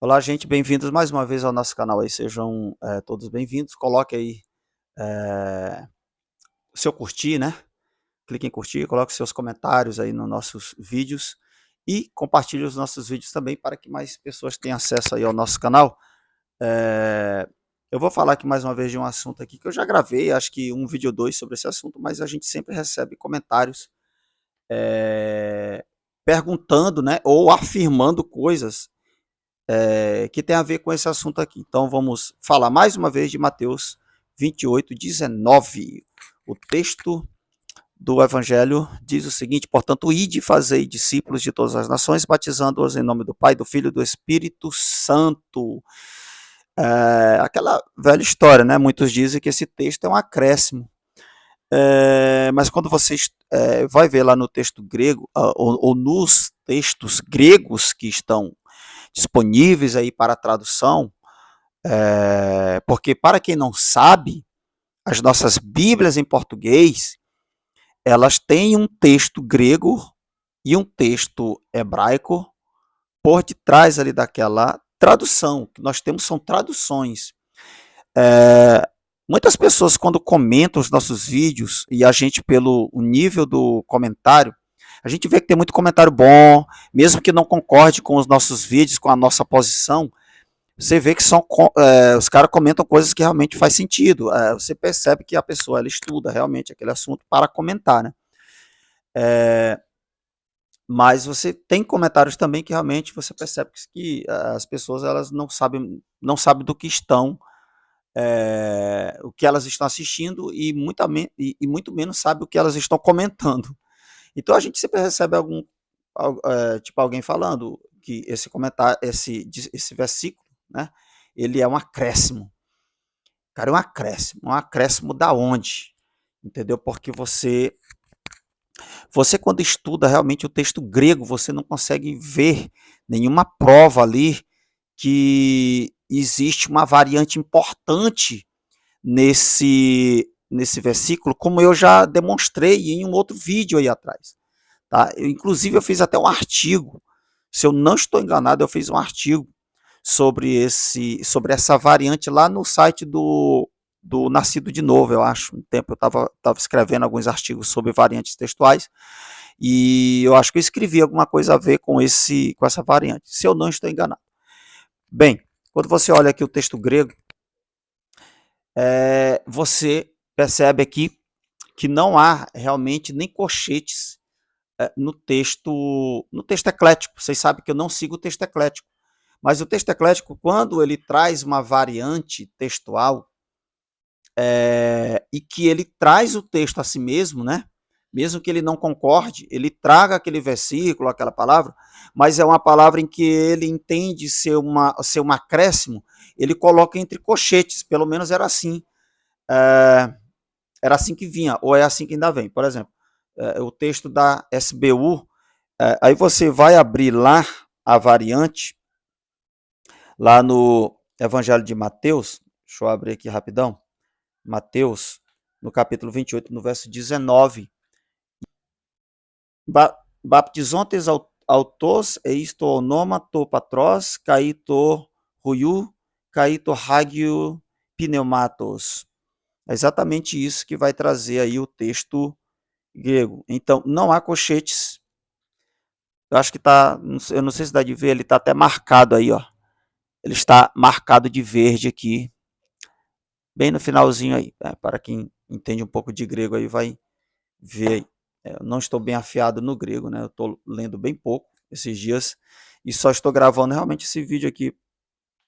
Olá, gente, bem-vindos mais uma vez ao nosso canal aí, sejam todos bem-vindos. Coloque aí o seu curtir, né? Clique em curtir, coloque seus comentários aí nos nossos vídeos e compartilhe os nossos vídeos também para que mais pessoas tenham acesso aí ao nosso canal. É, eu vou falar aqui mais uma vez de um assunto aqui que eu já gravei, acho que um vídeo ou dois sobre esse assunto, mas a gente sempre recebe comentários perguntando, né, ou afirmando coisas que tem a ver com esse assunto aqui. Então vamos falar mais uma vez de Mateus 28:19. O texto do Evangelho diz o seguinte: portanto, ide e fazei discípulos de todas as nações, batizando-os em nome do Pai, do Filho e do Espírito Santo. Aquela velha história, né? Muitos dizem que esse texto é um acréscimo. Mas quando você vai ver lá no texto grego, ou nos textos gregos que estão disponíveis aí para tradução, porque para quem não sabe, as nossas Bíblias em português, elas têm um texto grego e um texto hebraico por detrás ali daquela tradução. O que nós temos são traduções. Muitas pessoas, quando comentam os nossos vídeos, e a gente, pelo nível do comentário, a gente vê que tem muito comentário bom, mesmo que não concorde com os nossos vídeos, com a nossa posição, você vê que os caras comentam coisas que realmente faz sentido. Você percebe que a pessoa ela estuda realmente aquele assunto para comentar, né? Mas você tem comentários também que realmente você percebe que as pessoas elas não sabem do que estão, o que elas estão assistindo e muito menos sabe o que elas estão comentando. Então a gente sempre recebe tipo alguém falando que esse comentário, esse versículo, né? Ele é um acréscimo. Cara, é um acréscimo. Um acréscimo da onde? Entendeu? Porque você quando estuda realmente o texto grego, você não consegue ver nenhuma prova ali que existe uma variante importante nesse versículo, como eu já demonstrei em um outro vídeo aí atrás. Tá? Inclusive, eu fiz até um artigo, se eu não estou enganado, eu fiz um artigo sobre essa variante lá no site do Nascido de Novo, eu acho. Um tempo eu estava escrevendo alguns artigos sobre variantes textuais e eu acho que eu escrevi alguma coisa a ver com essa variante, se eu não estou enganado. Bem, quando você olha aqui o texto grego, você percebe aqui que não há realmente nem colchetes no texto eclético. Vocês sabem que eu não sigo o texto eclético. Mas o texto eclético, quando ele traz uma variante textual, e que ele traz o texto a si mesmo, né? Mesmo que ele não concorde, ele traga aquele versículo, aquela palavra, mas é uma palavra em que ele entende ser um acréscimo, ele coloca entre colchetes, pelo menos era assim. Era assim que vinha, ou é assim que ainda vem. Por exemplo, o texto da SBU, aí você vai abrir lá a variante, lá no Evangelho de Mateus, deixa eu abrir aqui rapidão, Mateus, no capítulo 28, no verso 19. Baptizontes autos eisto onoma to patros, caito ruiu, caito hagio pneumatos. É exatamente isso que vai trazer aí o texto grego. Então, não há colchetes. Eu acho que tá, eu não sei se dá de ver, ele está até marcado aí, ó. Ele está marcado de verde aqui, bem no finalzinho aí. Para quem entende um pouco de grego aí vai ver aí. Eu não estou bem afiado no grego, né? Eu estou lendo bem pouco esses dias e só estou gravando realmente esse vídeo aqui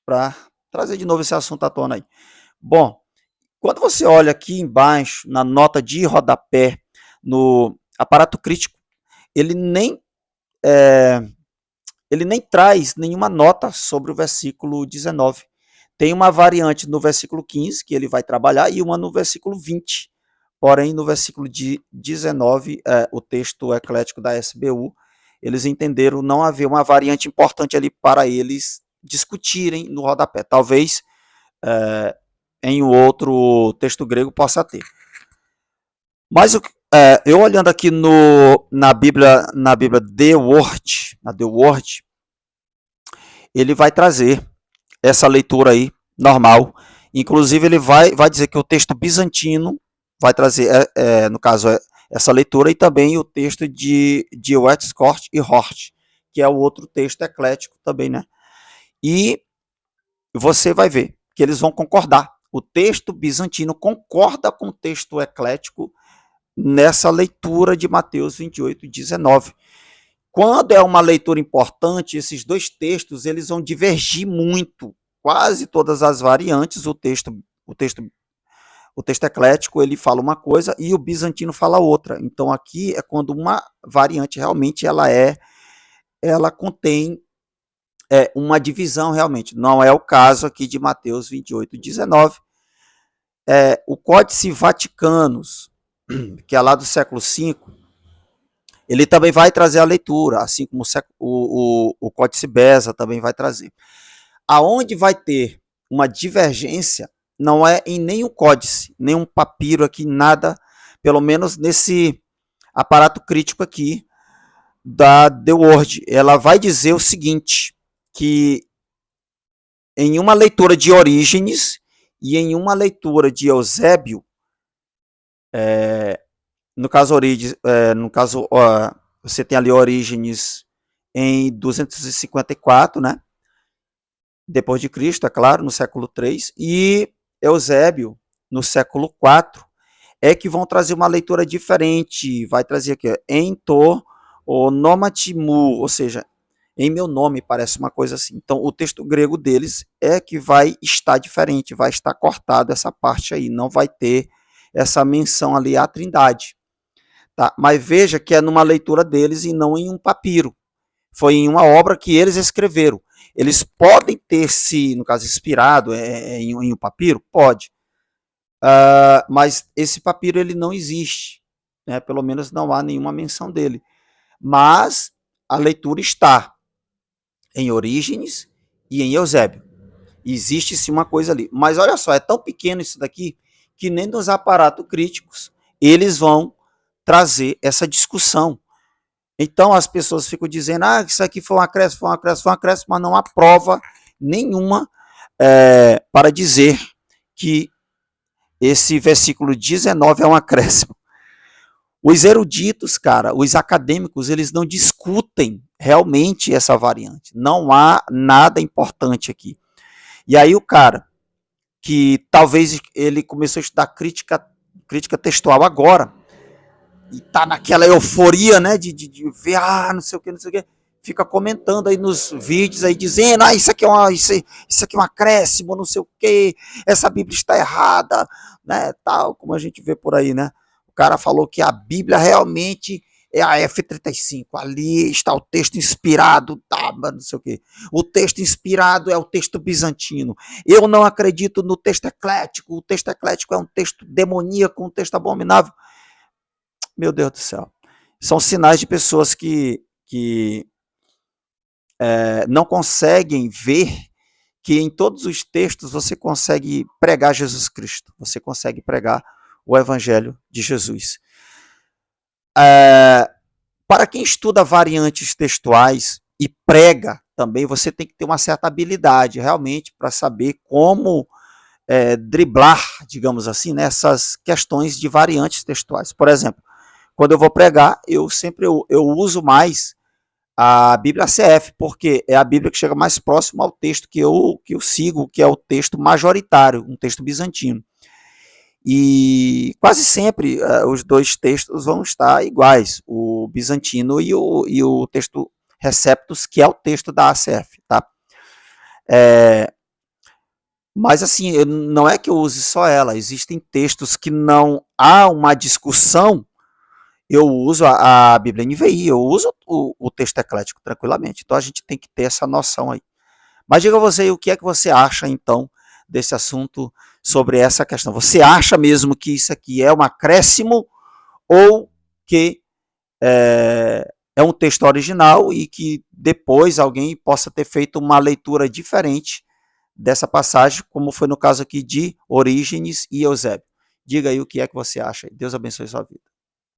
para trazer de novo esse assunto à tona aí. Bom, quando você olha aqui embaixo, na nota de rodapé, no aparato crítico, ele nem, é, ele nem traz nenhuma nota sobre o versículo 19. Tem uma variante no versículo 15, que ele vai trabalhar, e uma no versículo 20. Porém, no versículo 19, o texto eclético da SBU, eles entenderam não haver uma variante importante ali para eles discutirem no rodapé. Talvez em um outro texto grego possa ter. Mas eu olhando aqui na Bíblia The Word, ele vai trazer essa leitura aí, normal. Inclusive, ele vai dizer que o texto bizantino vai trazer, no caso, essa leitura, e também o texto de Westcott e Hort, que é o outro texto eclético também, né? E você vai ver que eles vão concordar. O texto bizantino concorda com o texto eclético nessa leitura de Mateus 28, 19. Quando é uma leitura importante, esses dois textos eles vão divergir muito. Quase todas as variantes, o texto eclético ele fala uma coisa e o bizantino fala outra. Então aqui é quando uma variante realmente ela contém uma divisão realmente. Não é o caso aqui de Mateus 28, 19. O Códice Vaticanus, que é lá do século V, ele também vai trazer a leitura, assim como o Códice Beza também vai trazer. Aonde vai ter uma divergência não é em nenhum códice, nenhum papiro aqui, nada, pelo menos nesse aparato crítico aqui da The Word. Ela vai dizer o seguinte, que em uma leitura de Orígenes e em uma leitura de Eusébio, no caso, você tem ali Orígenes em 254, né? Depois de Cristo, é claro, no século III, e Eusébio, no século IV, é que vão trazer uma leitura diferente. Vai trazer aqui, em to onomatimu, ou seja, em meu nome, parece uma coisa assim. Então, o texto grego deles é que vai estar diferente, vai estar cortado essa parte aí, não vai ter essa menção ali à Trindade. Tá? Mas veja que é numa leitura deles e não em um papiro. Foi em uma obra que eles escreveram. Eles podem ter se, no caso, inspirado em um papiro? Pode. Mas esse papiro ele não existe. Né? Pelo menos não há nenhuma menção dele. Mas a leitura está em Orígenes e em Eusébio. Existe sim uma coisa ali. Mas olha só, é tão pequeno isso daqui que nem nos aparatos críticos eles vão trazer essa discussão. Então as pessoas ficam dizendo, isso aqui foi um acréscimo, mas não há prova nenhuma para dizer que esse versículo 19 é um acréscimo. Os eruditos, cara, os acadêmicos, eles não discutem realmente essa variante. Não há nada importante aqui. E aí o cara, que talvez ele começou a estudar crítica textual agora, e tá naquela euforia, né, de ver, não sei o que, fica comentando aí nos vídeos aí, dizendo, isso aqui é um acréscimo, não sei o que, essa Bíblia está errada, né, tal, como a gente vê por aí, né. O cara falou que a Bíblia realmente é a F-35, ali está o texto inspirado, não sei o que. O texto inspirado é o texto bizantino. Eu não acredito no texto eclético, o texto eclético é um texto demoníaco, um texto abominável. Meu Deus do céu. São sinais de pessoas que não conseguem ver que em todos os textos você consegue pregar Jesus Cristo. Você consegue pregar o Evangelho de Jesus. Para quem estuda variantes textuais e prega também, você tem que ter uma certa habilidade realmente para saber como driblar, digamos assim, nessas questões de variantes textuais. Por exemplo, quando eu vou pregar, eu uso mais a Bíblia CF, porque é a Bíblia que chega mais próximo ao texto que eu sigo, que é o texto majoritário, um texto bizantino. E quase sempre os dois textos vão estar iguais, o bizantino e o texto Receptus, que é o texto da ACF. Tá? Mas assim, não é que eu use só ela, existem textos que não há uma discussão. Eu uso a Bíblia NVI, eu uso o texto eclético tranquilamente. Então a gente tem que ter essa noção aí. Mas diga você aí, o que é que você acha então desse assunto sobre essa questão? Você acha mesmo que isso aqui é um acréscimo ou que é um texto original e que depois alguém possa ter feito uma leitura diferente dessa passagem, como foi no caso aqui de Orígenes e Eusébio? Diga aí o que é que você acha. Deus abençoe sua vida.